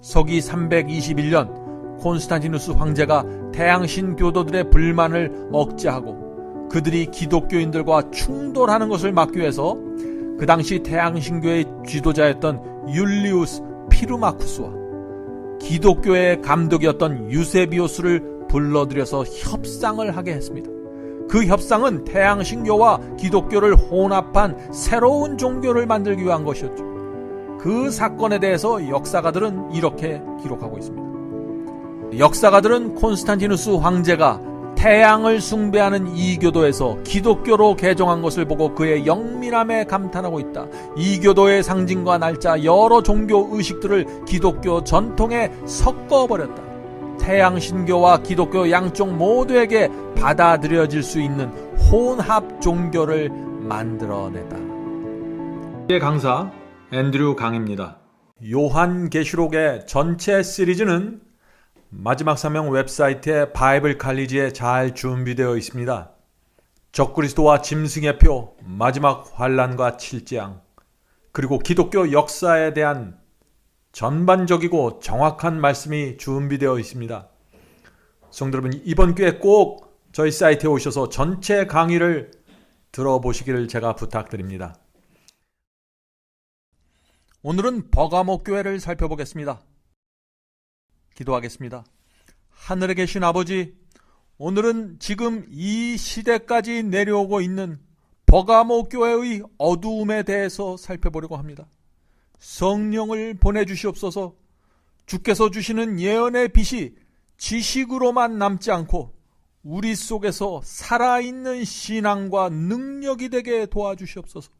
서기 321년 콘스탄티누스 황제가 태양신 교도들의 불만을 억제하고 그들이 기독교인들과 충돌하는 것을 막기 위해서 그 당시 태양신교의 지도자였던 율리우스 피르마쿠스와 기독교의 감독이었던 유세비우스를 불러들여서 협상을 하게 했습니다. 그 협상은 태양신교와 기독교를 혼합한 새로운 종교를 만들기 위한 것이었죠. 그 사건에 대해서 역사가들은 이렇게 기록하고 있습니다. 역사가들은 콘스탄티누스 황제가 태양을 숭배하는 이교도에서 기독교로 개종한 것을 보고 그의 영민함에 감탄하고 있다. 이교도의 상징과 날짜, 여러 종교 의식들을 기독교 전통에 섞어버렸다. 태양신교와 기독교 양쪽 모두에게 받아들여질 수 있는 혼합 종교를 만들어냈다. 강사 앤드류 강입니다. 요한계시록의 전체 시리즈는 마지막 사명 웹사이트의 바이블 칼리지에 잘 준비되어 있습니다. 적그리스도와 짐승의 표, 마지막 환란과 7재앙, 그리고 기독교 역사에 대한 전반적이고 정확한 말씀이 준비되어 있습니다. 성도 여러분, 이번 기회에 꼭 저희 사이트에 오셔서 전체 강의를 들어보시기를 제가 부탁드립니다. 오늘은 버가모 교회를 살펴보겠습니다. 기도하겠습니다. 하늘에 계신 아버지, 오늘은 지금 이 시대까지 내려오고 있는 버가모 교회의 어두움에 대해서 살펴보려고 합니다. 성령을 보내주시옵소서. 주께서 주시는 예언의 빛이 지식으로만 남지 않고 우리 속에서 살아있는 신앙과 능력이 되게 도와주시옵소서.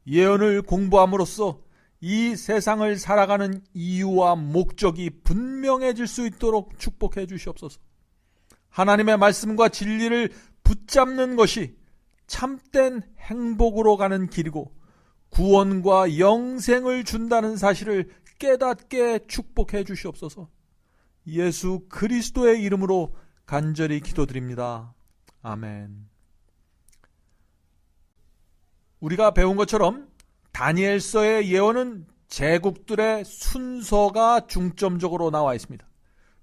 예언을 공부함으로써 이 세상을 살아가는 이유와 목적이 분명해질 수 있도록 축복해 주시옵소서. 하나님의 말씀과 진리를 붙잡는 것이 참된 행복으로 가는 길이고 구원과 영생을 준다는 사실을 깨닫게 축복해 주시옵소서. 예수 그리스도의 이름으로 간절히 기도드립니다. 아멘. 우리가 배운 것처럼 다니엘서의 예언은 제국들의 순서가 중점적으로 나와 있습니다.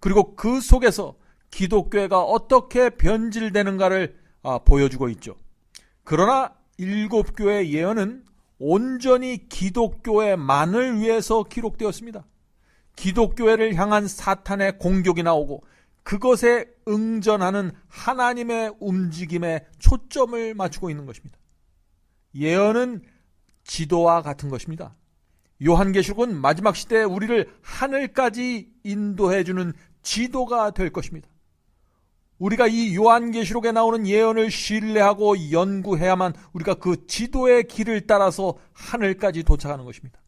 그리고 그 속에서 기독교회가 어떻게 변질되는가를 보여주고 있죠. 그러나 7교회 예언은 온전히 기독교회만을 위해서 기록되었습니다. 기독교회를 향한 사탄의 공격이 나오고 그것에 응전하는 하나님의 움직임에 초점을 맞추고 있는 것입니다. 예언은 지도와 같은 것입니다. 요한계시록은 마지막 시대에 우리를 하늘까지 인도해주는 지도가 될 것입니다. 우리가 이 요한계시록에 나오는 예언을 신뢰하고 연구해야만 우리가 그 지도의 길을 따라서 하늘까지 도착하는 것입니다.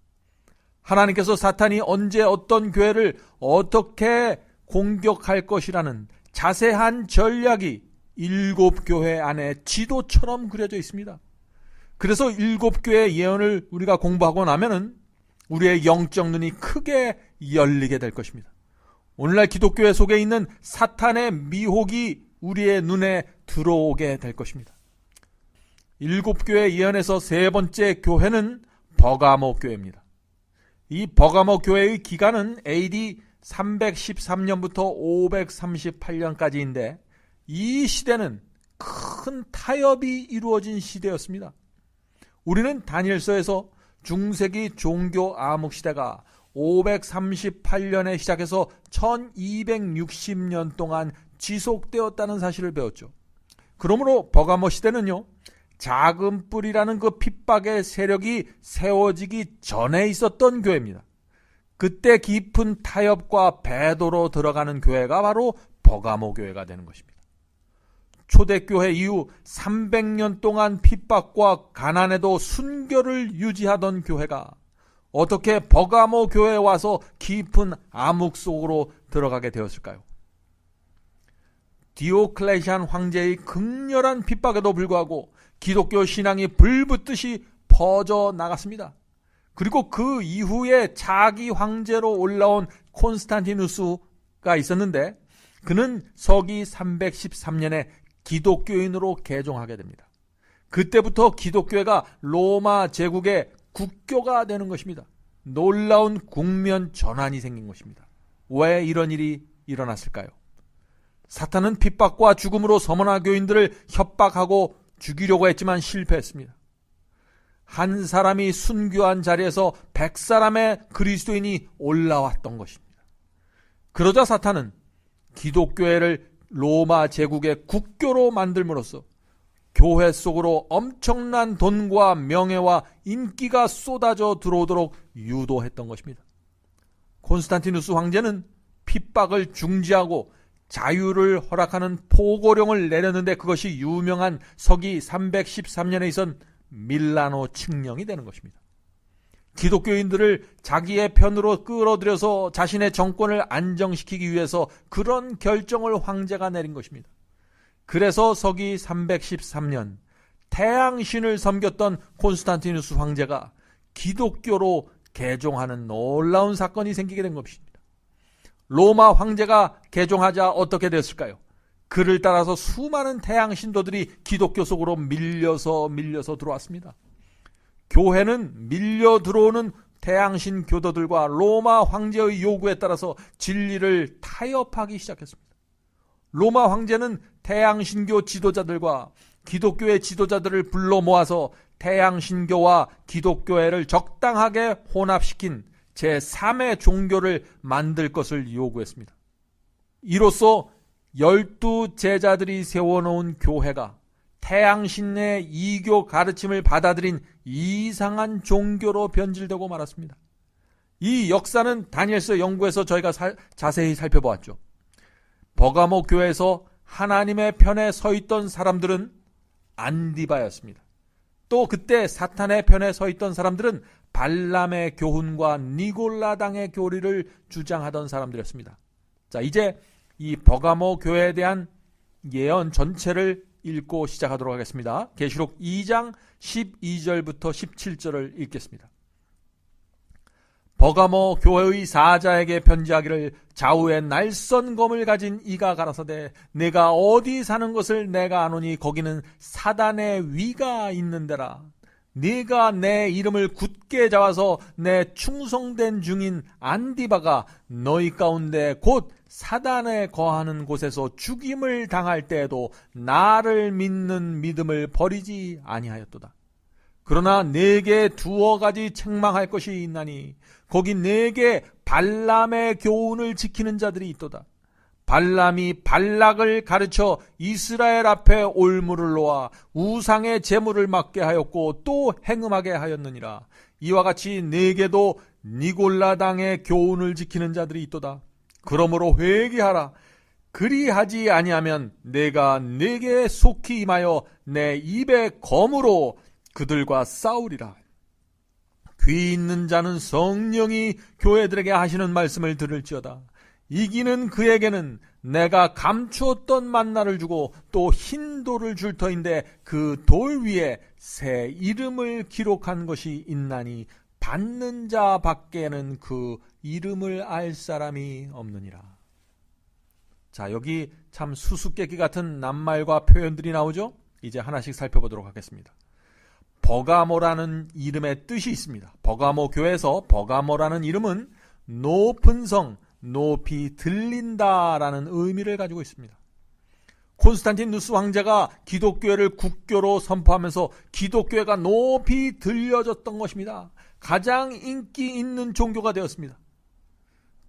하나님께서 사탄이 언제 어떤 교회를 어떻게 공격할 것이라는 자세한 전략이 7교회 안에 지도처럼 그려져 있습니다. 그래서 7교회의 예언을 우리가 공부하고 나면은 우리의 영적 눈이 크게 열리게 될 것입니다. 오늘날 기독교회 속에 있는 사탄의 미혹이 우리의 눈에 들어오게 될 것입니다. 7교회 예언에서 세 번째 교회는 버가모 교회입니다. 이 버가모 교회의 기간은 AD 313년부터 538년까지인데 이 시대는 큰 타협이 이루어진 시대였습니다. 우리는 다니엘서에서 중세기 종교 암흑 시대가 538년에 시작해서 1260년 동안 지속되었다는 사실을 배웠죠. 그러므로 버가모 시대는요, 작은 뿔이라는 그 핍박의 세력이 세워지기 전에 있었던 교회입니다. 그때 깊은 타협과 배도로 들어가는 교회가 바로 버가모 교회가 되는 것입니다. 초대교회 이후 300년 동안 핍박과 가난에도 순결을 유지하던 교회가 어떻게 버가모 교회에 와서 깊은 암흑 속으로 들어가게 되었을까요? 디오클레시안 황제의 극렬한 핍박에도 불구하고 기독교 신앙이 불붙듯이 퍼져나갔습니다. 그리고 그 이후에 차기 황제로 올라온 콘스탄티누스가 있었는데 그는 서기 313년에 기독교인으로 개종하게 됩니다. 그때부터 기독교회가 로마 제국의 국교가 되는 것입니다. 놀라운 국면 전환이 생긴 것입니다. 왜 이런 일이 일어났을까요? 사탄은 핍박과 죽음으로 서머나 교인들을 협박하고 죽이려고 했지만 실패했습니다. 한 사람이 순교한 자리에서 100사람의 그리스도인이 올라왔던 것입니다. 그러자 사탄은 기독교회를 로마 제국의 국교로 만들므로써 교회 속으로 엄청난 돈과 명예와 인기가 쏟아져 들어오도록 유도했던 것입니다. 콘스탄티누스 황제는 핍박을 중지하고 자유를 허락하는 포고령을 내렸는데 그것이 유명한 서기 313년에 있은 밀라노 칙령이 되는 것입니다. 기독교인들을 자기의 편으로 끌어들여서 자신의 정권을 안정시키기 위해서 그런 결정을 황제가 내린 것입니다. 그래서 서기 313년 태양신을 섬겼던 콘스탄티누스 황제가 기독교로 개종하는 놀라운 사건이 생기게 된 것입니다. 로마 황제가 개종하자 어떻게 됐을까요? 그를 따라서 수많은 태양신도들이 기독교 속으로 밀려서 들어왔습니다. 교회는 밀려 들어오는 태양신 교도들과 로마 황제의 요구에 따라서 진리를 타협하기 시작했습니다. 로마 황제는 태양신교 지도자들과 기독교의 지도자들을 불러 모아서 태양신교와 기독교회를 적당하게 혼합시킨 제3의 종교를 만들 것을 요구했습니다. 이로써 12제자들이 세워놓은 교회가 태양신의 이교 가르침을 받아들인 이상한 종교로 변질되고 말았습니다. 이 역사는 다니엘서 연구에서 저희가 자세히 살펴보았죠. 버가모 교회에서 하나님의 편에 서 있던 사람들은 안디바였습니다. 또 그때 사탄의 편에 서 있던 사람들은 발람의 교훈과 니골라당의 교리를 주장하던 사람들이었습니다. 자, 이제 이 버가모 교회에 대한 예언 전체를 읽고 시작하도록 하겠습니다. 계시록 2장 12절부터 17절을 읽겠습니다. 버가모 교회의 사자에게 편지하기를 좌우에 날선 검을 가진 이가 가라사대 내가 어디 사는 것을 내가 아노니 거기는 사단의 위가 있는데라. 네가 내 이름을 굳게 잡아서 내 충성된 중인 안디바가 너희 가운데 곧 사단에 거하는 곳에서 죽임을 당할 때에도 나를 믿는 믿음을 버리지 아니하였도다. 그러나 내게 두어 가지 책망할 것이 있나니 거기 내게 발람의 교훈을 지키는 자들이 있도다. 발람이 발락을 가르쳐 이스라엘 앞에 올무를 놓아 우상의 제물을 맡게 하였고 또 행음하게 하였느니라. 이와 같이 내게도 니골라당의 교훈을 지키는 자들이 있도다. 그러므로 회개하라. 그리하지 아니하면 내가 네게 속히 임하여 내 입의 검으로 그들과 싸우리라. 귀 있는 자는 성령이 교회들에게 하시는 말씀을 들을지어다. 이기는 그에게는 내가 감추었던 만나를 주고 또 흰 돌을 줄 터인데 그 돌 위에 새 이름을 기록한 것이 있나니 받는 자 밖에는 그 이름을 알 사람이 없느니라. 자, 여기 참 수수께끼 같은 낱말과 표현들이 나오죠? 이제 하나씩 살펴보도록 하겠습니다. 버가모라는 이름의 뜻이 있습니다. 버가모 교회에서 버가모라는 이름은 높은 성, 높이 들린다라는 의미를 가지고 있습니다. 콘스탄티누스 황제가 기독교회를 국교로 선포하면서 기독교회가 높이 들려졌던 것입니다. 가장 인기 있는 종교가 되었습니다.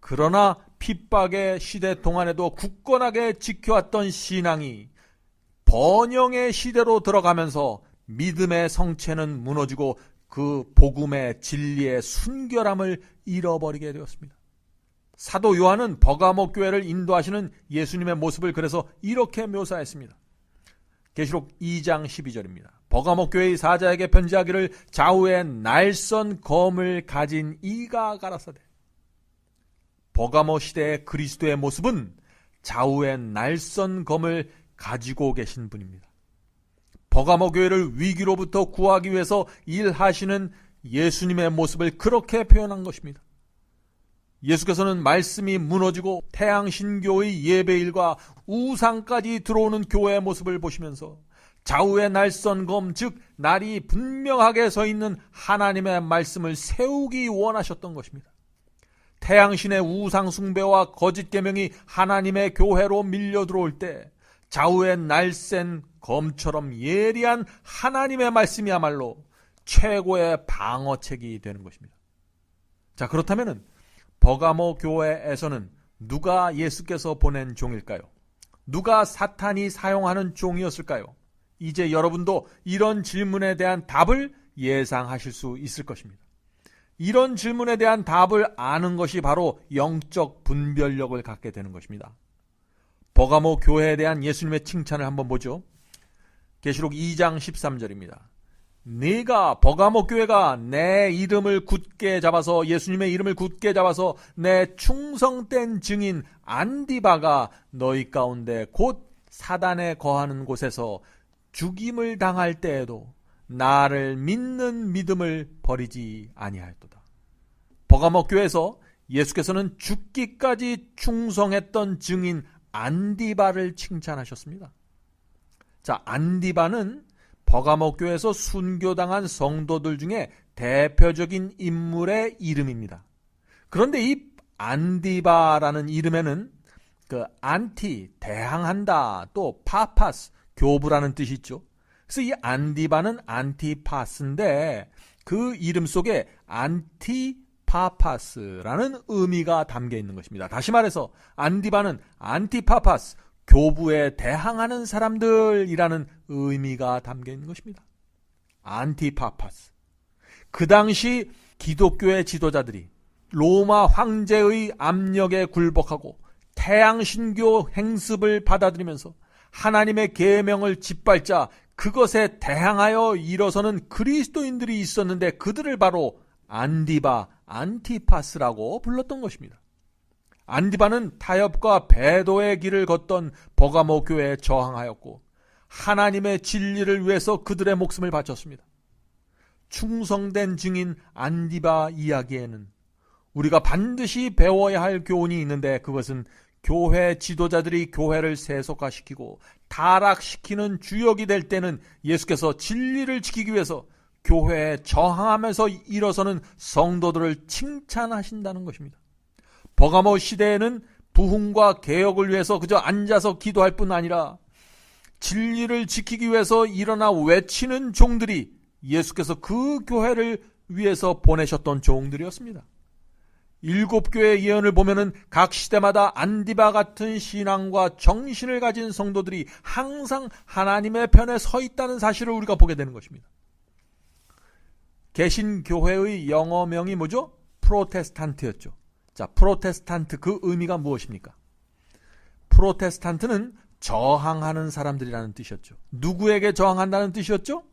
그러나 핍박의 시대 동안에도 굳건하게 지켜왔던 신앙이 번영의 시대로 들어가면서 믿음의 성체는 무너지고 그 복음의 진리의 순결함을 잃어버리게 되었습니다. 사도 요한은 버가모 교회를 인도하시는 예수님의 모습을 그래서 이렇게 묘사했습니다. 계시록 2장 12절입니다. 버가모 교회의 사자에게 편지하기를 좌우에 날선 검을 가진 이가 가라사대. 버가모 시대의 그리스도의 모습은 좌우에 날선 검을 가지고 계신 분입니다. 버가모 교회를 위기로부터 구하기 위해서 일하시는 예수님의 모습을 그렇게 표현한 것입니다. 예수께서는 말씀이 무너지고 태양신교의 예배일과 우상까지 들어오는 교회의 모습을 보시면서 좌우의 날선검, 즉 날이 분명하게 서 있는 하나님의 말씀을 세우기 원하셨던 것입니다. 태양신의 우상 숭배와 거짓 계명이 하나님의 교회로 밀려 들어올 때 좌우의 날쌘 검처럼 예리한 하나님의 말씀이야말로 최고의 방어책이 되는 것입니다. 자, 그렇다면 버가모 교회에서는 누가 예수께서 보낸 종일까요? 누가 사탄이 사용하는 종이었을까요? 이제 여러분도 이런 질문에 대한 답을 예상하실 수 있을 것입니다. 이런 질문에 대한 답을 아는 것이 바로 영적 분별력을 갖게 되는 것입니다. 버가모 교회에 대한 예수님의 칭찬을 한번 보죠. 계시록 2장 13절입니다. 네가 버가모 교회가 내 이름을 굳게 잡아서, 예수님의 이름을 굳게 잡아서 내 충성된 증인 안디바가 너희 가운데 곧 사단에 거하는 곳에서 죽임을 당할 때에도 나를 믿는 믿음을 버리지 아니하였도다. 버가모 교회에서 예수께서는 죽기까지 충성했던 증인 안디바를 칭찬하셨습니다. 자, 안디바는 버가모 교회에서 순교당한 성도들 중에 대표적인 인물의 이름입니다. 그런데 이 안디바라는 이름에는 그 안티, 대항한다, 또 파파스, 교부라는 뜻이 있죠. 그래서 이 안디바는 안티파스인데 그 이름 속에 안티파파스라는 의미가 담겨 있는 것입니다. 다시 말해서 안디바는 안티파파스, 교부에 대항하는 사람들이라는 의미가 담겨 있는 것입니다. 안티파파스. 그 당시 기독교의 지도자들이 로마 황제의 압력에 굴복하고 태양신교 행습을 받아들이면서 하나님의 계명을 짓밟자 그것에 대항하여 일어서는 그리스도인들이 있었는데 그들을 바로 안디바, 안티파스라고 불렀던 것입니다. 안디바는 타협과 배도의 길을 걷던 버가모 교회에 저항하였고 하나님의 진리를 위해서 그들의 목숨을 바쳤습니다. 충성된 증인 안디바 이야기에는 우리가 반드시 배워야 할 교훈이 있는데 그것은 교회 지도자들이 교회를 세속화시키고 타락시키는 주역이 될 때는 예수께서 진리를 지키기 위해서 교회에 저항하면서 일어서는 성도들을 칭찬하신다는 것입니다. 버가모 시대에는 부흥과 개혁을 위해서 그저 앉아서 기도할 뿐 아니라 진리를 지키기 위해서 일어나 외치는 종들이 예수께서 그 교회를 위해서 보내셨던 종들이었습니다. 7교회의 예언을 보면은 각 시대마다 안디바 같은 신앙과 정신을 가진 성도들이 항상 하나님의 편에 서 있다는 사실을 우리가 보게 되는 것입니다. 개신교회의 영어명이 뭐죠? 프로테스탄트였죠. 자, 프로테스탄트, 그 의미가 무엇입니까? 프로테스탄트는 저항하는 사람들이라는 뜻이었죠. 누구에게 저항한다는 뜻이었죠?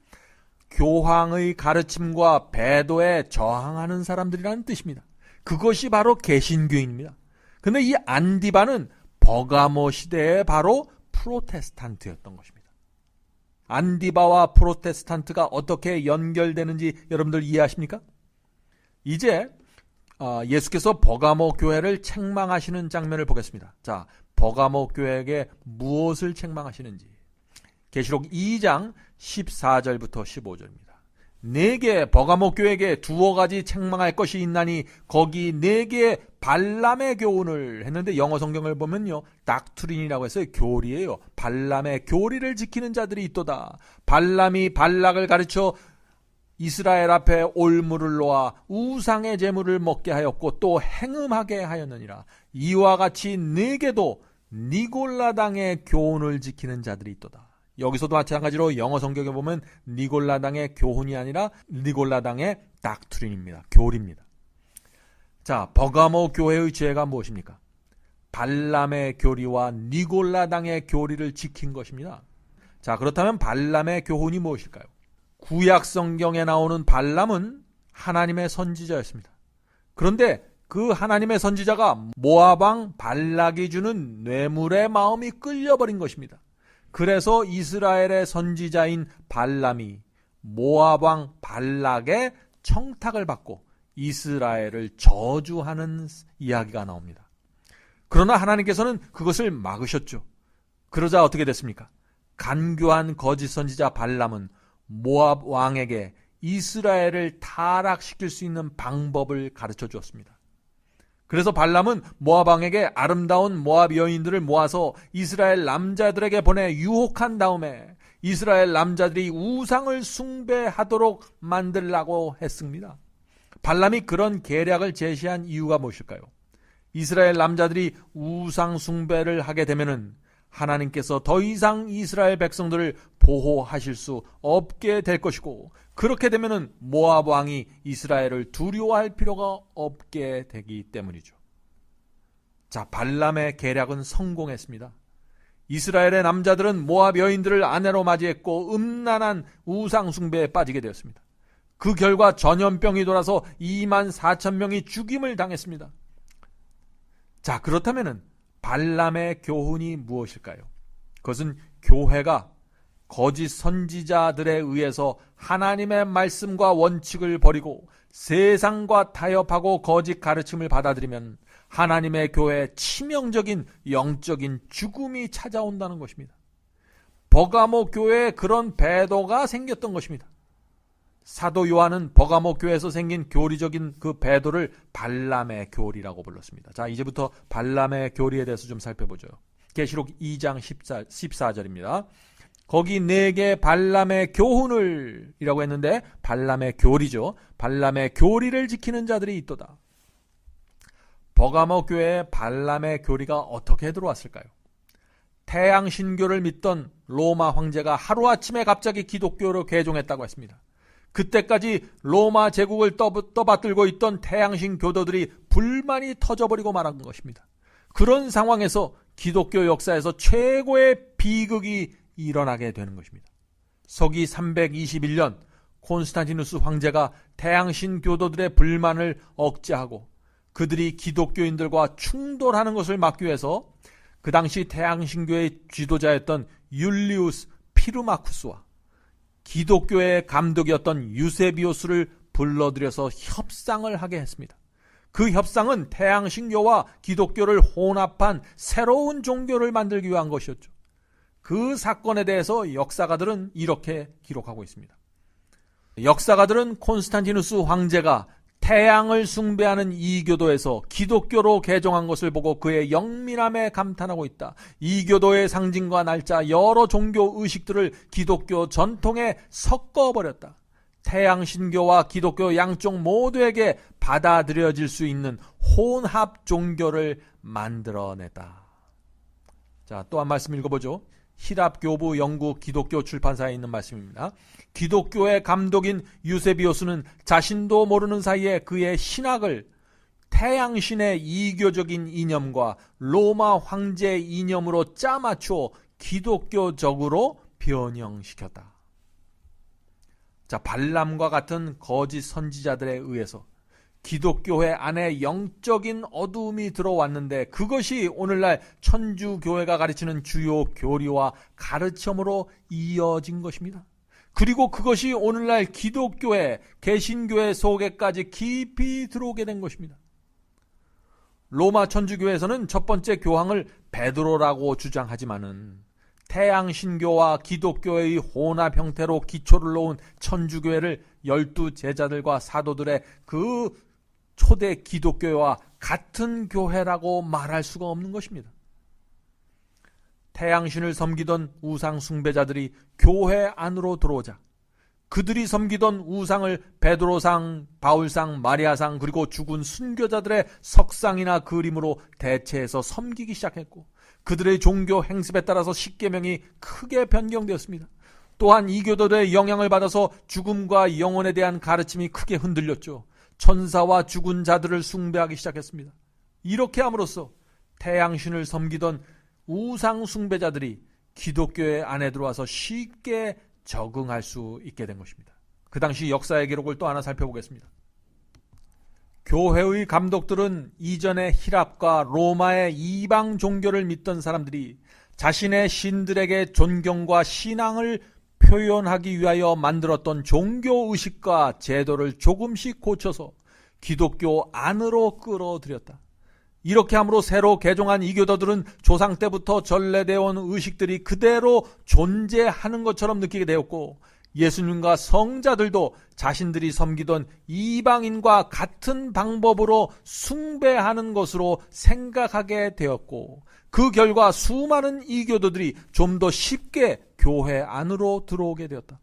교황의 가르침과 배도에 저항하는 사람들이라는 뜻입니다. 그것이 바로 개신교인입니다. 근데 이 안디바는 버가모 시대에 바로 프로테스탄트였던 것입니다. 안디바와 프로테스탄트가 어떻게 연결되는지 여러분들 이해하십니까? 이제 예수께서 버가모 교회를 책망하시는 장면을 보겠습니다. 자, 버가모 교회에게 무엇을 책망하시는지. 계시록 2장 14절부터 15절입니다. 네게 버가모 교회에게 두어 가지 책망할 것이 있나니 거기 네게 발람의 교훈을 했는데 영어 성경을 보면요, 닥트린이라고 해서 교리예요. 발람의 교리를 지키는 자들이 있도다. 발람이 발락을 가르쳐 이스라엘 앞에 올무를 놓아 우상의 제물을 먹게 하였고 또 행음하게 하였느니라. 이와 같이 네게도 니골라당의 교훈을 지키는 자들이 있도다. 여기서도 마찬가지로 영어 성경에 보면 니골라당의 교훈이 아니라 니골라당의 닥트린입니다. 교리입니다. 자, 버가모 교회의 죄가 무엇입니까? 발람의 교리와 니골라당의 교리를 지킨 것입니다. 자, 그렇다면 발람의 교훈이 무엇일까요? 구약 성경에 나오는 발람은 하나님의 선지자였습니다. 그런데 그 하나님의 선지자가 모압 왕 발락이 주는 뇌물의 마음이 끌려버린 것입니다. 그래서 이스라엘의 선지자인 발람이 모압 왕 발락의 청탁을 받고 이스라엘을 저주하는 이야기가 나옵니다. 그러나 하나님께서는 그것을 막으셨죠. 그러자 어떻게 됐습니까? 간교한 거짓 선지자 발람은 모압 왕에게 이스라엘을 타락시킬 수 있는 방법을 가르쳐 주었습니다. 그래서 발람은 모압 왕에게 아름다운 모압 여인들을 모아서 이스라엘 남자들에게 보내 유혹한 다음에 이스라엘 남자들이 우상을 숭배하도록 만들라고 했습니다. 발람이 그런 계략을 제시한 이유가 무엇일까요? 이스라엘 남자들이 우상 숭배를 하게 되면은 하나님께서 더 이상 이스라엘 백성들을 보호하실 수 없게 될 것이고, 그렇게 되면은 모압 왕이 이스라엘을 두려워할 필요가 없게 되기 때문이죠. 자, 발람의 계략은 성공했습니다. 이스라엘의 남자들은 모압 여인들을 아내로 맞이했고 음란한 우상 숭배에 빠지게 되었습니다. 그 결과 전염병이 돌아서 24,000명이 죽임을 당했습니다. 자, 그렇다면은 발람의 교훈이 무엇일까요? 그것은 교회가 거짓 선지자들에 의해서 하나님의 말씀과 원칙을 버리고 세상과 타협하고 거짓 가르침을 받아들이면 하나님의 교회에 치명적인 영적인 죽음이 찾아온다는 것입니다. 버가모 교회에 그런 배도가 생겼던 것입니다. 사도 요한은 버가모 교회에서 생긴 교리적인 그 배도를 발람의 교리라고 불렀습니다. 자, 이제부터 발람의 교리에 대해서 좀 살펴보죠. 계시록 2장 14절입니다. 거기 내게 발람의 교훈을 이라고 했는데 발람의 교리죠. 발람의 교리를 지키는 자들이 있도다. 버가모 교회에 발람의 교리가 어떻게 들어왔을까요? 태양신교를 믿던 로마 황제가 하루아침에 갑자기 기독교로 개종했다고 했습니다. 그때까지 로마 제국을 떠받들고 있던 태양신 교도들이 불만이 터져버리고 말한 것입니다. 그런 상황에서 기독교 역사에서 최고의 비극이 일어나게 되는 것입니다. 서기 321년 콘스탄티누스 황제가 태양신 교도들의 불만을 억제하고 그들이 기독교인들과 충돌하는 것을 막기 위해서 그 당시 태양신교의 지도자였던 율리우스 피르마쿠스와 기독교의 감독이었던 유세비우스를 불러들여서 협상을 하게 했습니다. 그 협상은 태양신교와 기독교를 혼합한 새로운 종교를 만들기 위한 것이었죠. 그 사건에 대해서 역사가들은 이렇게 기록하고 있습니다. 역사가들은 콘스탄티누스 황제가 태양을 숭배하는 이교도에서 기독교로 개종한 것을 보고 그의 영민함에 감탄하고 있다. 이교도의 상징과 날짜, 여러 종교 의식들을 기독교 전통에 섞어버렸다. 태양신교와 기독교 양쪽 모두에게 받아들여질 수 있는 혼합 종교를 만들어냈다. 자, 또 한 말씀 읽어보죠. 히랍교부 영국 기독교 출판사에 있는 말씀입니다. 기독교의 감독인 유세비우스는 자신도 모르는 사이에 그의 신학을 태양신의 이교적인 이념과 로마 황제 이념으로 짜맞추어 기독교적으로 변형시켰다. 자, 발람과 같은 거짓 선지자들에 의해서 기독교회 안에 영적인 어두움이 들어왔는데 그것이 오늘날 천주교회가 가르치는 주요 교리와 가르침으로 이어진 것입니다. 그리고 그것이 오늘날 기독교회, 개신교회 속에까지 깊이 들어오게 된 것입니다. 로마 천주교회에서는 첫 번째 교황을 베드로라고 주장하지만은 태양신교와 기독교의 혼합 형태로 기초를 놓은 천주교회를 12제자들과 사도들의 그 초대 기독교회와 같은 교회라고 말할 수가 없는 것입니다. 태양신을 섬기던 우상 숭배자들이 교회 안으로 들어오자 그들이 섬기던 우상을 베드로상, 바울상, 마리아상 그리고 죽은 순교자들의 석상이나 그림으로 대체해서 섬기기 시작했고 그들의 종교 행습에 따라서 십계명이 크게 변경되었습니다. 또한 이 교도들의 영향을 받아서 죽음과 영혼에 대한 가르침이 크게 흔들렸죠. 천사와 죽은 자들을 숭배하기 시작했습니다. 이렇게 함으로써 태양신을 섬기던 우상 숭배자들이 기독교의 안에 들어와서 쉽게 적응할 수 있게 된 것입니다. 그 당시 역사의 기록을 또 하나 살펴보겠습니다. 교회의 감독들은 이전에 히랍과 로마의 이방 종교를 믿던 사람들이 자신의 신들에게 존경과 신앙을 표현하기 위하여 만들었던 종교의식과 제도를 조금씩 고쳐서 기독교 안으로 끌어들였다. 이렇게 함으로 새로 개종한 이교도들은 조상 때부터 전래되어 온 의식들이 그대로 존재하는 것처럼 느끼게 되었고, 예수님과 성자들도 자신들이 섬기던 이방인과 같은 방법으로 숭배하는 것으로 생각하게 되었고, 그 결과 수많은 이교도들이 좀 더 쉽게 교회 안으로 들어오게 되었다.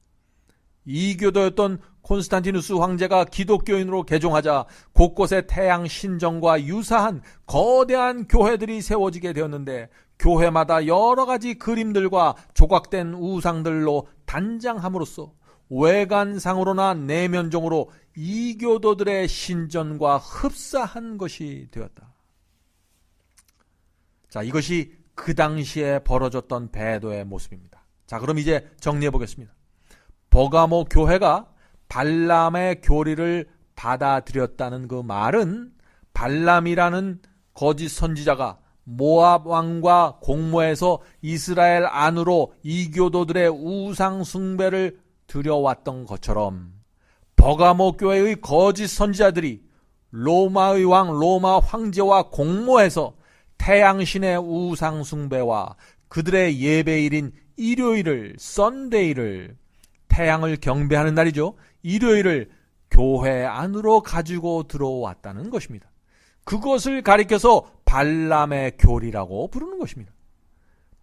이교도였던 콘스탄티누스 황제가 기독교인으로 개종하자 곳곳에 태양 신전과 유사한 거대한 교회들이 세워지게 되었는데, 교회마다 여러 가지 그림들과 조각된 우상들로 단장함으로써 외관상으로나 내면적으로 이교도들의 신전과 흡사한 것이 되었다. 자, 이것이 그 당시에 벌어졌던 배도의 모습입니다. 자, 그럼 이제 정리해 보겠습니다. 버가모 교회가 발람의 교리를 받아들였다는 그 말은, 발람이라는 거짓 선지자가 모압 왕과 공모해서 이스라엘 안으로 이교도들의 우상 숭배를 들여왔던 것처럼, 버가모 교회의 거짓 선지자들이 로마의 왕 로마 황제와 공모해서 태양신의 우상 숭배와 그들의 예배일인 일요일을, 썬데이를, 태양을 경배하는 날이죠, 일요일을 교회 안으로 가지고 들어왔다는 것입니다. 그것을 가리켜서 발람의 교리라고 부르는 것입니다.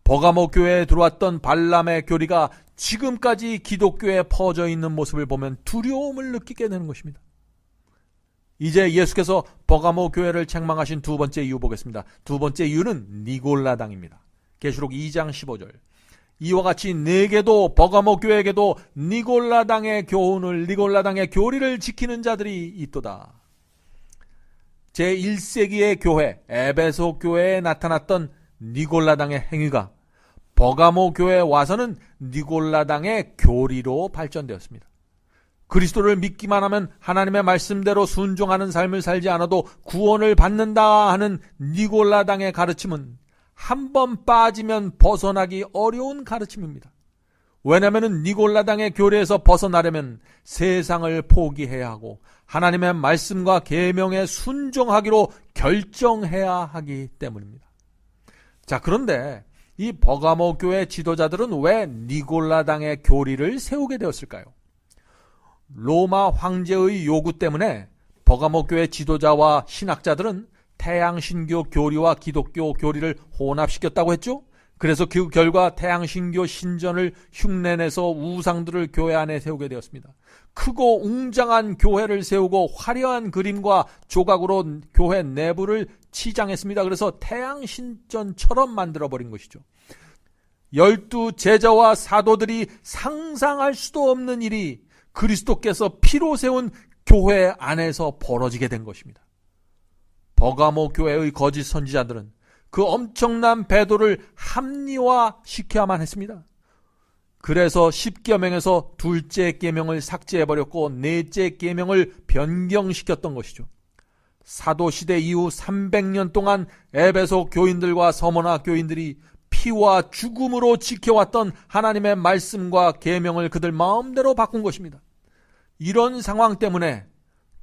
버가모 교회에 들어왔던 발람의 교리가 지금까지 기독교에 퍼져 있는 모습을 보면 두려움을 느끼게 되는 것입니다. 이제 예수께서 버가모 교회를 책망하신 두 번째 이유 보겠습니다. 두 번째 이유는 니골라당입니다. 계시록 2장 15절. 이와 같이 내게도, 버가모 교회에게도 니골라당의 교훈을, 니골라당의 교리를 지키는 자들이 있도다. 제1세기의 교회, 에베소 교회에 나타났던 니골라당의 행위가 버가모 교회에 와서는 니골라당의 교리로 발전되었습니다. 그리스도를 믿기만 하면 하나님의 말씀대로 순종하는 삶을 살지 않아도 구원을 받는다 하는 니골라당의 가르침은 한 번 빠지면 벗어나기 어려운 가르침입니다. 왜냐하면 니골라당의 교리에서 벗어나려면 세상을 포기해야 하고 하나님의 말씀과 계명에 순종하기로 결정해야 하기 때문입니다. 자, 그런데 이 버가모 교회 지도자들은 왜 니골라당의 교리를 세우게 되었을까요? 로마 황제의 요구 때문에 버가모 교회 지도자와 신학자들은 태양신교 교리와 기독교 교리를 혼합시켰다고 했죠. 그래서 그 결과 태양신교 신전을 흉내내서 우상들을 교회 안에 세우게 되었습니다. 크고 웅장한 교회를 세우고 화려한 그림과 조각으로 교회 내부를 치장했습니다. 그래서 태양신전처럼 만들어버린 것이죠. 12 제자와 사도들이 상상할 수도 없는 일이 그리스도께서 피로 세운 교회 안에서 벌어지게 된 것입니다. 버가모 교회의 거짓 선지자들은 그 엄청난 배도를 합리화시켜야만 했습니다. 그래서 10계명에서 둘째 계명을 삭제해버렸고 넷째 계명을 변경시켰던 것이죠. 사도시대 이후 300년 동안 에베소 교인들과 서머나 교인들이 피와 죽음으로 지켜왔던 하나님의 말씀과 계명을 그들 마음대로 바꾼 것입니다. 이런 상황 때문에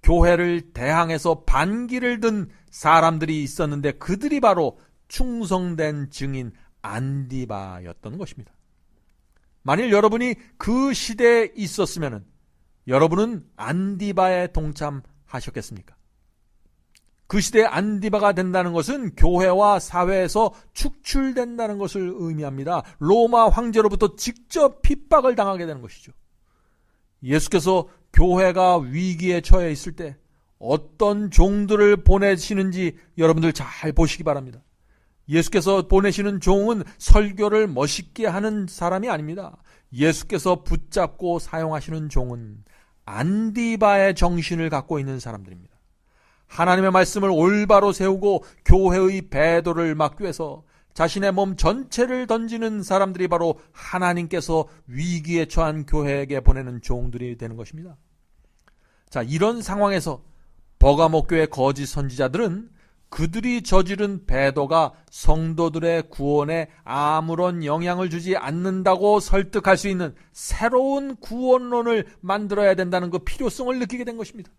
교회를 대항해서 반기를 든 사람들이 있었는데 그들이 바로 충성된 증인 안디바였던 것입니다. 만일 여러분이 그 시대에 있었으면 여러분은 안디바에 동참하셨겠습니까? 그 시대에 안디바가 된다는 것은 교회와 사회에서 축출된다는 것을 의미합니다. 로마 황제로부터 직접 핍박을 당하게 되는 것이죠. 예수께서 교회가 위기에 처해 있을 때 어떤 종들을 보내시는지 여러분들 잘 보시기 바랍니다. 예수께서 보내시는 종은 설교를 멋있게 하는 사람이 아닙니다. 예수께서 붙잡고 사용하시는 종은 안디바의 정신을 갖고 있는 사람들입니다. 하나님의 말씀을 올바로 세우고 교회의 배도를 막기 위해서 자신의 몸 전체를 던지는 사람들이 바로 하나님께서 위기에 처한 교회에게 보내는 종들이 되는 것입니다. 자, 이런 상황에서 버가모 교회 거짓 선지자들은 그들이 저지른 배도가 성도들의 구원에 아무런 영향을 주지 않는다고 설득할 수 있는 새로운 구원론을 만들어야 된다는 그 필요성을 느끼게 된 것입니다.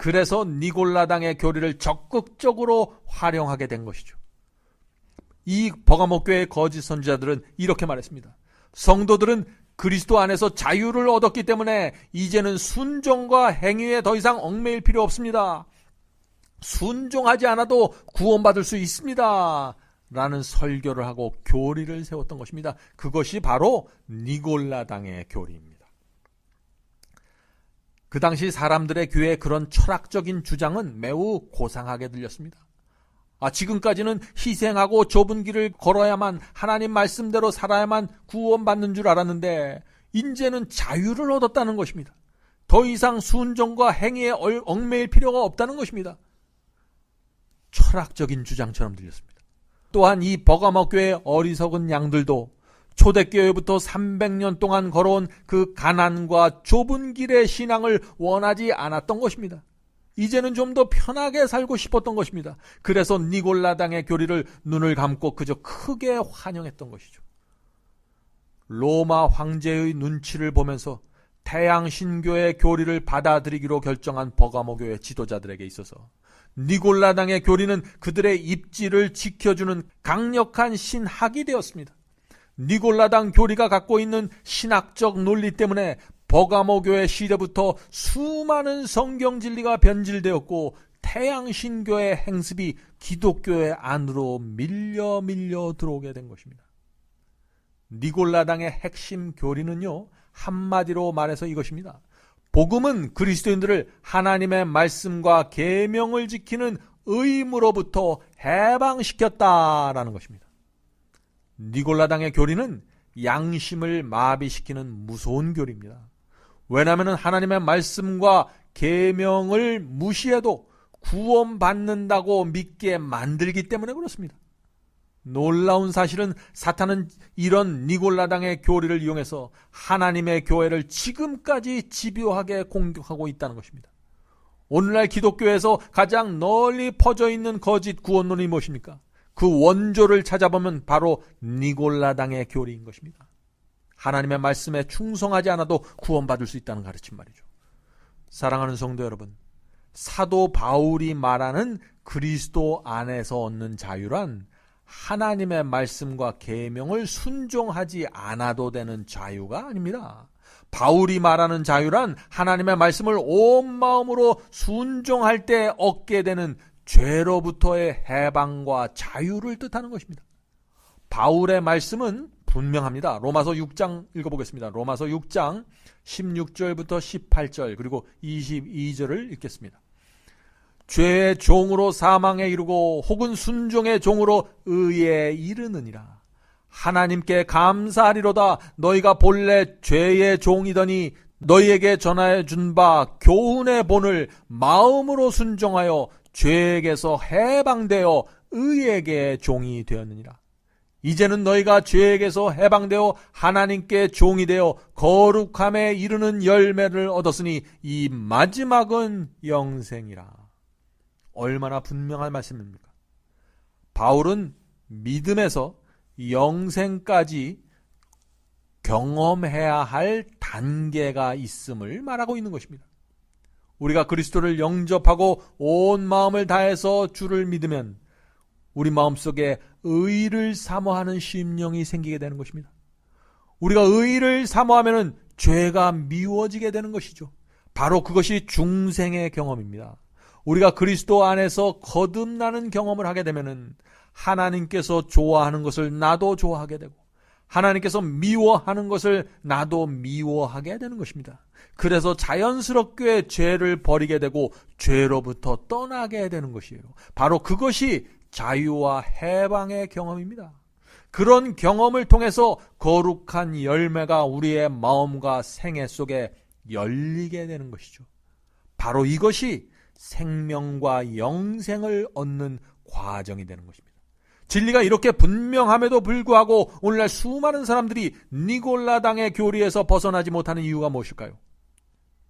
그래서 니골라당의 교리를 적극적으로 활용하게 된 것이죠. 이 버가모 교회의 거짓 선지자들은 이렇게 말했습니다. 성도들은 그리스도 안에서 자유를 얻었기 때문에 이제는 순종과 행위에 더 이상 얽매일 필요 없습니다. 순종하지 않아도 구원받을 수 있습니다. 라는 설교를 하고 교리를 세웠던 것입니다. 그것이 바로 니골라당의 교리입니다. 그 당시 사람들의 귀에 그런 철학적인 주장은 매우 고상하게 들렸습니다. 지금까지는 희생하고 좁은 길을 걸어야만 하나님 말씀대로 살아야만 구원받는 줄 알았는데 이제는 자유를 얻었다는 것입니다. 더 이상 순종과 행위에 얽매일 필요가 없다는 것입니다. 철학적인 주장처럼 들렸습니다. 또한 이 버가모 교회의 어리석은 양들도 초대교회부터 300년 동안 걸어온 그 가난과 좁은 길의 신앙을 원하지 않았던 것입니다. 이제는 좀 더 편하게 살고 싶었던 것입니다. 그래서 니골라당의 교리를 눈을 감고 그저 크게 환영했던 것이죠. 로마 황제의 눈치를 보면서 태양 신교의 교리를 받아들이기로 결정한 버가모 교회 지도자들에게 있어서 니골라당의 교리는 그들의 입지를 지켜주는 강력한 신학이 되었습니다. 니골라당 교리가 갖고 있는 신학적 논리 때문에 버가모 교회 시대부터 수많은 성경 진리가 변질되었고 태양신교의 행습이 기독교의 안으로 밀려 들어오게 된 것입니다. 니골라당의 핵심 교리는요, 한마디로 말해서 이것입니다. 복음은 그리스도인들을 하나님의 말씀과 계명을 지키는 의무로부터 해방시켰다라는 것입니다. 니골라당의 교리는 양심을 마비시키는 무서운 교리입니다. 왜냐하면 하나님의 말씀과 계명을 무시해도 구원받는다고 믿게 만들기 때문에 그렇습니다. 놀라운 사실은 사탄은 이런 니골라당의 교리를 이용해서 하나님의 교회를 지금까지 집요하게 공격하고 있다는 것입니다. 오늘날 기독교에서 가장 널리 퍼져 있는 거짓 구원론이 무엇입니까? 그 원조를 찾아보면 바로 니골라당의 교리인 것입니다. 하나님의 말씀에 충성하지 않아도 구원받을 수 있다는 가르침 말이죠. 사랑하는 성도 여러분, 사도 바울이 말하는 그리스도 안에서 얻는 자유란 하나님의 말씀과 계명을 순종하지 않아도 되는 자유가 아닙니다. 바울이 말하는 자유란 하나님의 말씀을 온 마음으로 순종할 때 얻게 되는 죄로부터의 해방과 자유를 뜻하는 것입니다. 바울의 말씀은 분명합니다. 로마서 6장 읽어보겠습니다. 로마서 6장 16절부터 18절 그리고 22절을 읽겠습니다. 죄의 종으로 사망에 이르고 혹은 순종의 종으로 의에 이르느니라. 하나님께 감사하리로다. 너희가 본래 죄의 종이더니 너희에게 전하여 준 바 교훈의 본을 마음으로 순종하여 죄에게서 해방되어 의에게 종이 되었느니라. 이제는 너희가 죄에게서 해방되어 하나님께 종이 되어 거룩함에 이르는 열매를 얻었으니 이 마지막은 영생이라. 얼마나 분명한 말씀입니까? 바울은 믿음에서 영생까지 경험해야 할 단계가 있음을 말하고 있는 것입니다. 우리가 그리스도를 영접하고 온 마음을 다해서 주를 믿으면 우리 마음속에 의를 사모하는 심령이 생기게 되는 것입니다. 우리가 의를 사모하면 죄가 미워지게 되는 것이죠. 바로 그것이 중생의 경험입니다. 우리가 그리스도 안에서 거듭나는 경험을 하게 되면 하나님께서 좋아하는 것을 나도 좋아하게 되고 하나님께서 미워하는 것을 나도 미워하게 되는 것입니다. 그래서 자연스럽게 죄를 버리게 되고 죄로부터 떠나게 되는 것이에요. 바로 그것이 자유와 해방의 경험입니다. 그런 경험을 통해서 거룩한 열매가 우리의 마음과 생애 속에 열리게 되는 것이죠. 바로 이것이 생명과 영생을 얻는 과정이 되는 것입니다. 진리가 이렇게 분명함에도 불구하고 오늘날 수많은 사람들이 니골라당의 교리에서 벗어나지 못하는 이유가 무엇일까요?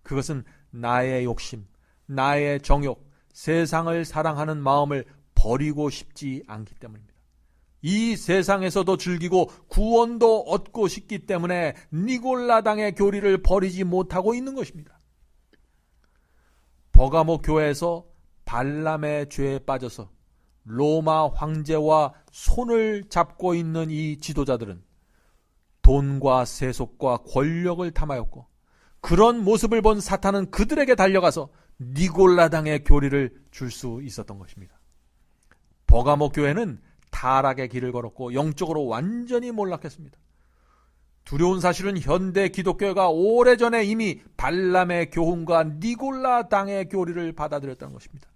그것은 나의 욕심, 나의 정욕, 세상을 사랑하는 마음을 버리고 싶지 않기 때문입니다. 이 세상에서도 즐기고 구원도 얻고 싶기 때문에 니골라당의 교리를 버리지 못하고 있는 것입니다. 버가모 교회에서 발람의 죄에 빠져서 로마 황제와 손을 잡고 있는 이 지도자들은 돈과 세속과 권력을 탐하였고, 그런 모습을 본 사탄은 그들에게 달려가서 니골라당의 교리를 줄 수 있었던 것입니다. 버가모 교회는 타락의 길을 걸었고 영적으로 완전히 몰락했습니다. 두려운 사실은 현대 기독교회가 오래전에 이미 발람의 교훈과 니골라당의 교리를 받아들였다는 것입니다.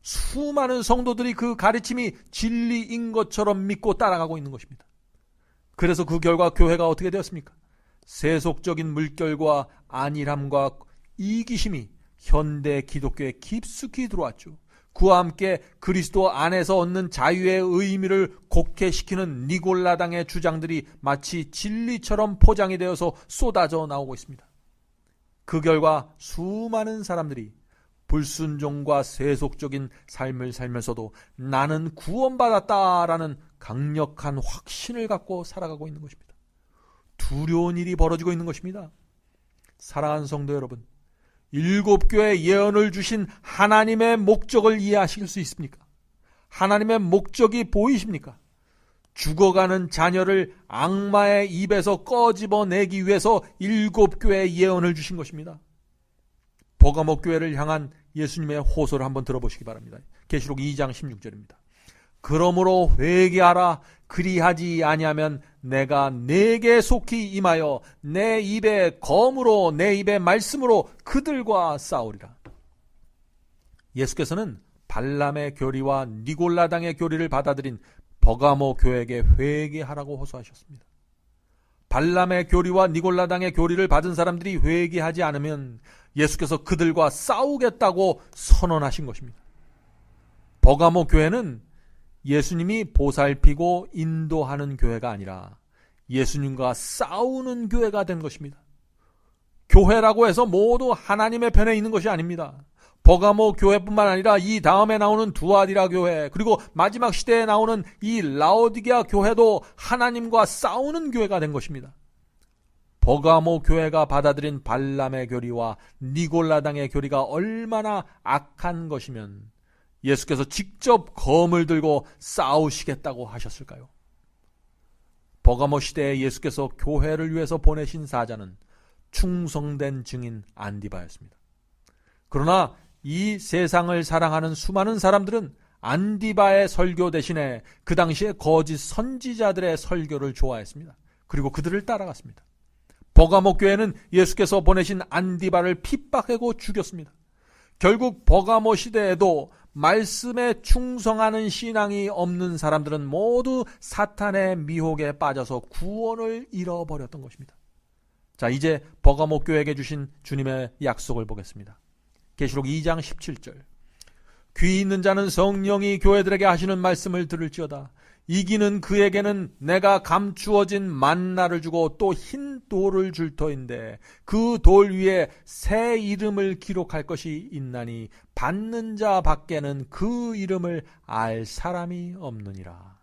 수많은 성도들이 그 가르침이 진리인 것처럼 믿고 따라가고 있는 것입니다. 그래서 그 결과 교회가 어떻게 되었습니까? 세속적인 물결과 안일함과 이기심이 현대 기독교에 깊숙이 들어왔죠. 그와 함께 그리스도 안에서 얻는 자유의 의미를 곡해시키는 니골라당의 주장들이 마치 진리처럼 포장이 되어서 쏟아져 나오고 있습니다. 그 결과 수많은 사람들이 불순종과 세속적인 삶을 살면서도 나는 구원받았다라는 강력한 확신을 갖고 살아가고 있는 것입니다. 두려운 일이 벌어지고 있는 것입니다. 사랑하는 성도 여러분, 7교회 예언을 주신 하나님의 목적을 이해하실 수 있습니까? 하나님의 목적이 보이십니까? 죽어가는 자녀를 악마의 입에서 꺼집어내기 위해서 7교회에 예언을 주신 것입니다. 버가모 교회를 향한 예수님의 호소를 한번 들어보시기 바랍니다. 계시록 2장 16절입니다. 그러므로 회개하라. 그리하지 아니하면 내가 네게 속히 임하여 내 입에 검으로 내 입에 말씀으로 그들과 싸우리라. 예수께서는 발람의 교리와 니골라당의 교리를 받아들인 버가모 교회에게 회개하라고 호소하셨습니다. 발람의 교리와 니골라당의 교리를 받은 사람들이 회개하지 않으면 예수께서 그들과 싸우겠다고 선언하신 것입니다. 버가모 교회는 예수님이 보살피고 인도하는 교회가 아니라 예수님과 싸우는 교회가 된 것입니다. 교회라고 해서 모두 하나님의 편에 있는 것이 아닙니다. 버가모 교회뿐만 아니라 이 다음에 나오는 두아디라 교회, 그리고 마지막 시대에 나오는 이 라오디게아 교회도 하나님과 싸우는 교회가 된 것입니다. 버가모 교회가 받아들인 발람의 교리와 니골라당의 교리가 얼마나 악한 것이면 예수께서 직접 검을 들고 싸우시겠다고 하셨을까요? 버가모 시대에 예수께서 교회를 위해서 보내신 사자는 충성된 증인 안디바였습니다. 그러나 이 세상을 사랑하는 수많은 사람들은 안디바의 설교 대신에 그 당시에 거짓 선지자들의 설교를 좋아했습니다. 그리고 그들을 따라갔습니다. 버가모 교회는 예수께서 보내신 안디바를 핍박하고 죽였습니다. 결국 버가모 시대에도 말씀에 충성하는 신앙이 없는 사람들은 모두 사탄의 미혹에 빠져서 구원을 잃어버렸던 것입니다. 자, 이제 버가모 교회에게 주신 주님의 약속을 보겠습니다. 계시록 2장 17절. 귀 있는 자는 성령이 교회들에게 하시는 말씀을 들을지어다. 이기는 그에게는 내가 감추어진 만나를 주고 또 흰 돌을 줄 터인데 그 돌 위에 새 이름을 기록할 것이 있나니 받는 자 밖에는 그 이름을 알 사람이 없느니라.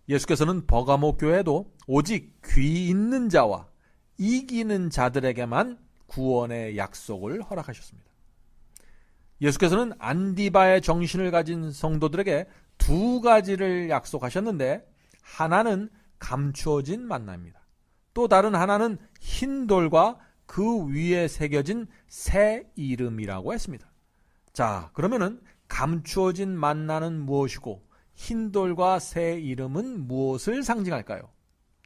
예수께서는 버가모 교회도 오직 귀 있는 자와 이기는 자들에게만 구원의 약속을 허락하셨습니다. 예수께서는 안디바의 정신을 가진 성도들에게 두 가지를 약속하셨는데, 하나는 감추어진 만나입니다. 또 다른 하나는 흰 돌과 그 위에 새겨진 새 이름이라고 했습니다. 자, 그러면은 감추어진 만나는 무엇이고 흰 돌과 새 이름은 무엇을 상징할까요?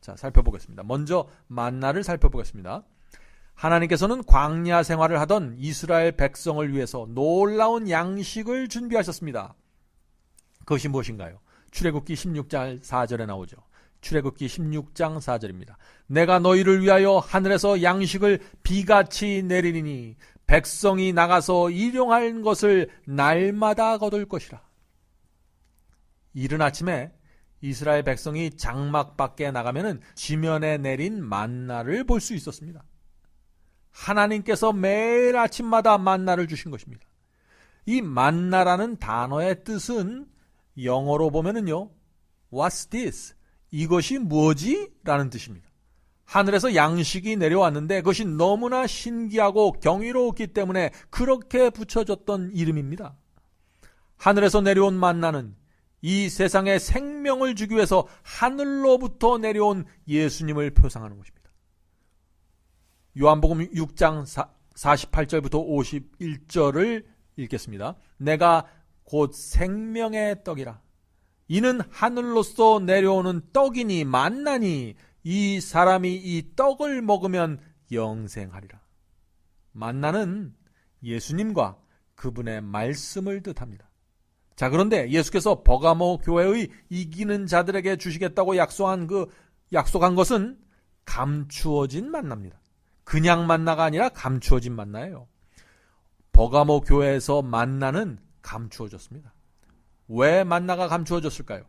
자, 살펴보겠습니다. 먼저 만나를 살펴보겠습니다. 하나님께서는 광야 생활을 하던 이스라엘 백성을 위해서 놀라운 양식을 준비하셨습니다. 그것이 무엇인가요? 출애굽기 16장 4절에 나오죠. 출애굽기 16장 4절입니다. 내가 너희를 위하여 하늘에서 양식을 비같이 내리니 백성이 나가서 일용할 것을 날마다 거둘 것이라. 이른 아침에 이스라엘 백성이 장막 밖에 나가면은 지면에 내린 만나를 볼 수 있었습니다. 하나님께서 매일 아침마다 만나를 주신 것입니다. 이 만나라는 단어의 뜻은 영어로 보면은요, What's this? 이것이 뭐지? 라는 뜻입니다. 하늘에서 양식이 내려왔는데 그것이 너무나 신기하고 경이로웠기 때문에 그렇게 붙여졌던 이름입니다. 하늘에서 내려온 만나는 이 세상에 생명을 주기 위해서 하늘로부터 내려온 예수님을 표상하는 것입니다. 요한복음 6장 48절부터 51절을 읽겠습니다. 내가 곧 생명의 떡이라. 이는 하늘로서 내려오는 떡이니 만나니 이 사람이 이 떡을 먹으면 영생하리라. 만나는 예수님과 그분의 말씀을 뜻합니다. 자, 그런데 예수께서 버가모 교회의 이기는 자들에게 주시겠다고 약속한 것은 감추어진 만나입니다. 그냥 만나가 아니라 감추어진 만나예요. 버가모 교회에서 만나는 감추어졌습니다. 왜 만나가 감추어졌을까요?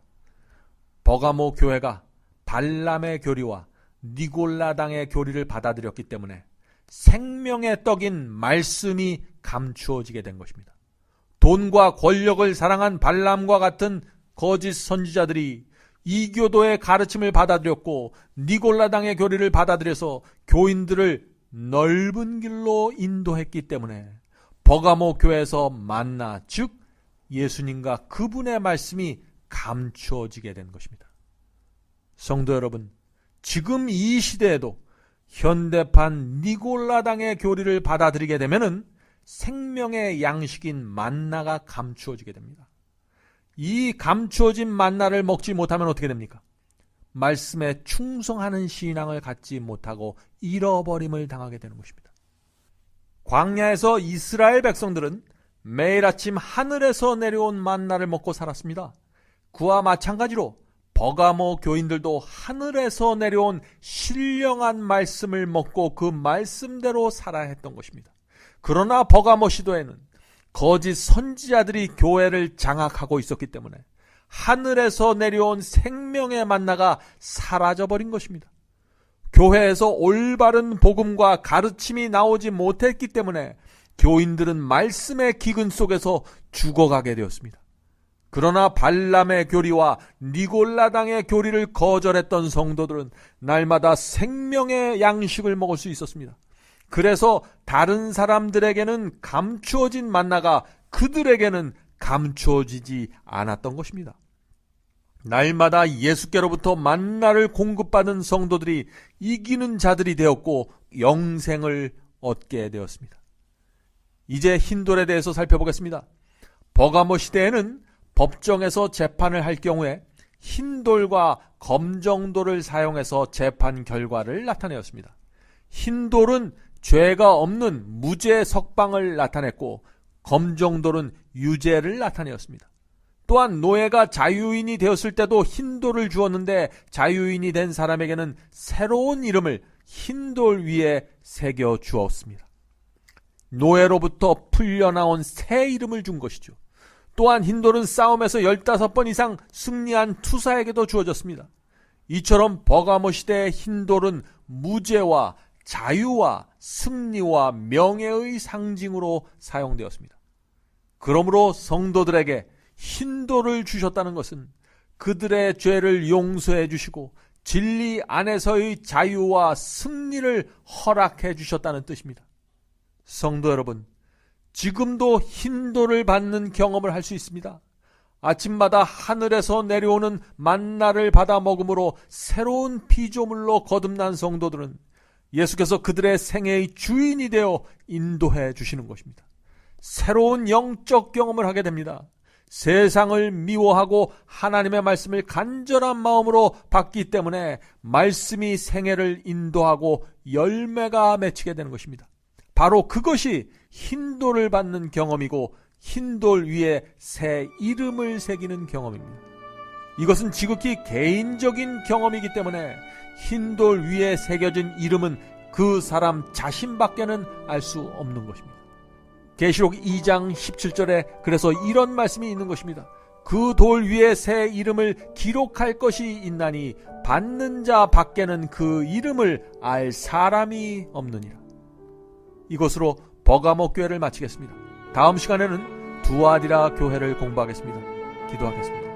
버가모 교회가 발람의 교리와 니골라당의 교리를 받아들였기 때문에 생명의 떡인 말씀이 감추어지게 된 것입니다. 돈과 권력을 사랑한 발람과 같은 거짓 선지자들이 이교도의 가르침을 받아들였고 니골라당의 교리를 받아들여서 교인들을 넓은 길로 인도했기 때문에 버가모 교회에서 만나, 즉 예수님과 그분의 말씀이 감추어지게 된 것입니다. 성도 여러분, 지금 이 시대에도 현대판 니골라당의 교리를 받아들이게 되면은 생명의 양식인 만나가 감추어지게 됩니다. 이 감추어진 만나를 먹지 못하면 어떻게 됩니까? 말씀에 충성하는 신앙을 갖지 못하고 잃어버림을 당하게 되는 것입니다. 광야에서 이스라엘 백성들은 매일 아침 하늘에서 내려온 만나를 먹고 살았습니다. 그와 마찬가지로 버가모 교인들도 하늘에서 내려온 신령한 말씀을 먹고 그 말씀대로 살아야 했던 것입니다. 그러나 버가모 시도에는 거짓 선지자들이 교회를 장악하고 있었기 때문에 하늘에서 내려온 생명의 만나가 사라져버린 것입니다. 교회에서 올바른 복음과 가르침이 나오지 못했기 때문에 교인들은 말씀의 기근 속에서 죽어가게 되었습니다. 그러나 발람의 교리와 니골라당의 교리를 거절했던 성도들은 날마다 생명의 양식을 먹을 수 있었습니다. 그래서 다른 사람들에게는 감추어진 만나가 그들에게는 감추어지지 않았던 것입니다. 날마다 예수께로부터 만나를 공급받은 성도들이 이기는 자들이 되었고 영생을 얻게 되었습니다. 이제 흰돌에 대해서 살펴보겠습니다. 버가모 시대에는 법정에서 재판을 할 경우에 흰돌과 검정돌을 사용해서 재판 결과를 나타내었습니다. 흰돌은 죄가 없는 무죄 석방을 나타냈고 검정돌은 유죄를 나타내었습니다. 또한 노예가 자유인이 되었을 때도 흰돌을 주었는데 자유인이 된 사람에게는 새로운 이름을 흰돌 위에 새겨 주었습니다. 노예로부터 풀려나온 새 이름을 준 것이죠. 또한 흰돌은 싸움에서 15번 이상 승리한 투사에게도 주어졌습니다. 이처럼 버가모 시대의 흰돌은 무죄와 자유와 승리와 명예의 상징으로 사용되었습니다. 그러므로 성도들에게 흰돌을 주셨다는 것은 그들의 죄를 용서해 주시고 진리 안에서의 자유와 승리를 허락해 주셨다는 뜻입니다. 성도 여러분, 지금도 흰돌을 받는 경험을 할 수 있습니다. 아침마다 하늘에서 내려오는 만나를 받아 먹음으로 새로운 피조물로 거듭난 성도들은 예수께서 그들의 생애의 주인이 되어 인도해 주시는 것입니다. 새로운 영적 경험을 하게 됩니다. 세상을 미워하고 하나님의 말씀을 간절한 마음으로 받기 때문에 말씀이 생애를 인도하고 열매가 맺히게 되는 것입니다. 바로 그것이 흰돌을 받는 경험이고 흰돌 위에 새 이름을 새기는 경험입니다. 이것은 지극히 개인적인 경험이기 때문에 흰돌 위에 새겨진 이름은 그 사람 자신밖에는 알 수 없는 것입니다. 계시록 2장 17절에 그래서 이런 말씀이 있는 것입니다. 그 돌 위에 새 이름을 기록할 것이 있나니 받는 자 밖에는 그 이름을 알 사람이 없느니라. 이것으로 버가모 교회를 마치겠습니다. 다음 시간에는 두아디라 교회를 공부하겠습니다. 기도하겠습니다.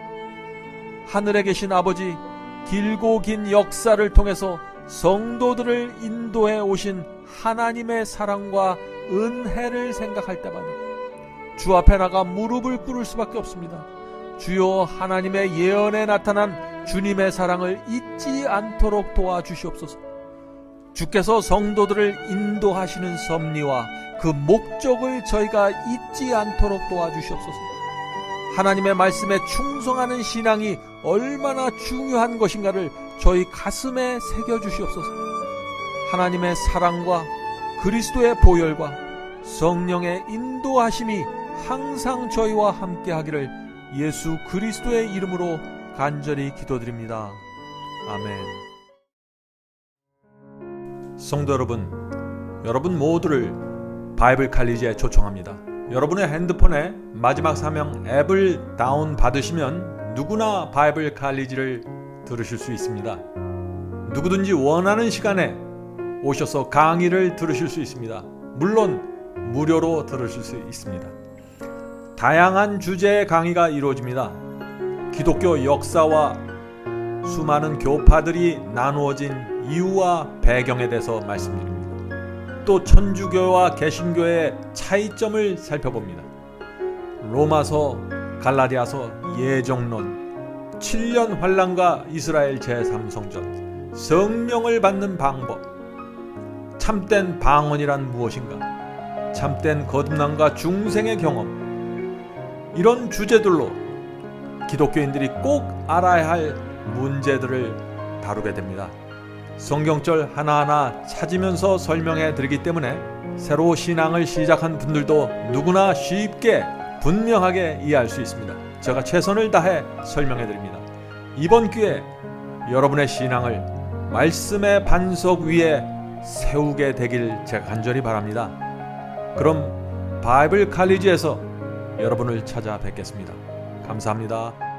하늘에 계신 아버지, 길고 긴 역사를 통해서 성도들을 인도해 오신 하나님의 사랑과 은혜를 생각할 때마다 주 앞에 나가 무릎을 꿇을 수밖에 없습니다. 주여, 하나님의 예언에 나타난 주님의 사랑을 잊지 않도록 도와주시옵소서. 주께서 성도들을 인도하시는 섭리와 그 목적을 저희가 잊지 않도록 도와주시옵소서. 하나님의 말씀에 충성하는 신앙이 얼마나 중요한 것인가를 저희 가슴에 새겨주시옵소서. 하나님의 사랑과 그리스도의 보혈과 성령의 인도하심이 항상 저희와 함께 하기를 예수 그리스도의 이름으로 간절히 기도드립니다. 아멘. 성도 여러분, 여러분 모두를 바이블 칼리지에 초청합니다. 여러분의 핸드폰에 마지막 사명 앱을 다운받으시면 누구나 바이블 칼리지를 들으실 수 있습니다. 누구든지 원하는 시간에 오셔서 강의를 들으실 수 있습니다. 물론 무료로 들으실 수 있습니다. 다양한 주제의 강의가 이루어집니다. 기독교 역사와 수많은 교파들이 나누어진 이유와 배경에 대해서 말씀드립니다. 또 천주교와 개신교의 차이점을 살펴봅니다. 로마서, 갈라디아서, 예정론, 7년 환란과 이스라엘 제3성전, 성령을 받는 방법, 참된 방언이란 무엇인가, 참된 거듭남과 중생의 경험, 이런 주제들로 기독교인들이 꼭 알아야 할 문제들을 다루게 됩니다. 성경절 하나하나 찾으면서 설명해 드리기 때문에 새로 신앙을 시작한 분들도 누구나 쉽게 분명하게 이해할 수 있습니다. 제가 최선을 다해 설명해 드립니다. 이번 기회에 여러분의 신앙을 말씀의 반석 위에 세우게 되길 제가 간절히 바랍니다. 그럼 바이블 칼리지에서 여러분을 찾아뵙겠습니다. 감사합니다.